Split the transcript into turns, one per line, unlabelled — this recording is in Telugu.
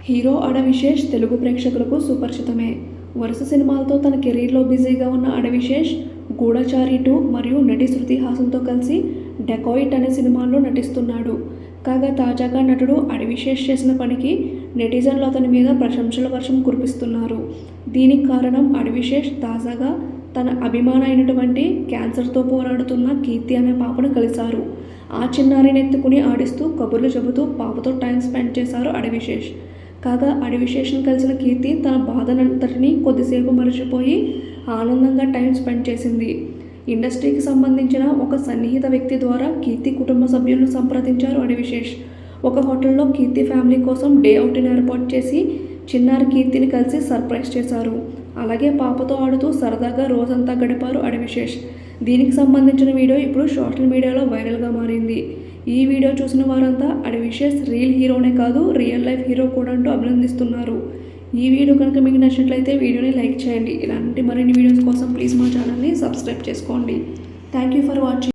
హీరో అడవిశేష్ తెలుగు ప్రేక్షకులకు సుపరిచితమే. వరుస సినిమాలతో తన కెరీర్లో బిజీగా ఉన్న అడవిశేష్ గూఢచారి 2 మరియు నటి శృతి హాసన్తో కలిసి డెకాయిట్ అనే సినిమాల్లో నటిస్తున్నాడు. కాగా తాజాగా నటుడు అడవిశేష్ చేసిన పనికి నెటిజన్లు అతని మీద ప్రశంసల వర్షం కురిపిస్తున్నారు. దీనికి కారణం అడవిశేష్ తాజాగా తన అభిమాన అయినటువంటి క్యాన్సర్తో పోరాడుతున్న కీర్తి అనే పాపను కలిశారు. ఆ చిన్నారిని ఎత్తుకుని ఆడిస్తూ కబుర్లు చెబుతూ పాపతో టైం స్పెండ్ చేశారు అడవిశేష్. కాగా అడవిశేష్ను కలిసిన కీర్తి తన బాధనంతటినీ కొద్దిసేపు మరచిపోయి ఆనందంగా టైం స్పెండ్ చేసింది. ఇండస్ట్రీకి సంబంధించిన ఒక సన్నిహిత వ్యక్తి ద్వారా కీర్తి కుటుంబ సభ్యులను సంప్రదించారు అడవిశేష్. ఒక హోటల్లో కీర్తి ఫ్యామిలీ కోసం డే అవుట్ని ఏర్పాటు చేసి చిన్నారి కీర్తిని కలిసి సర్ప్రైజ్ చేశారు. అలాగే పాపతో ఆడుతూ సరదాగా రోజంతా గడిపారు అడవిశేష్. దీనికి సంబంధించిన వీడియో ఇప్పుడు సోషల్ మీడియాలో వైరల్గా మారింది. ఈ వీడియో చూసిన వారంతా అడవిశేష్ రియల్ హీరోనే కాదు, రియల్ లైఫ్ హీరో కూడా అంటూ అభినందిస్తున్నారు. ఈ వీడియో కనుక మీకు నచ్చినట్లయితే వీడియోని లైక్ చేయండి. ఇలాంటి మరిన్ని వీడియోస్ కోసం ప్లీజ్ మా ఛానల్ని సబ్స్క్రైబ్ చేసుకోండి. Thank you for watching.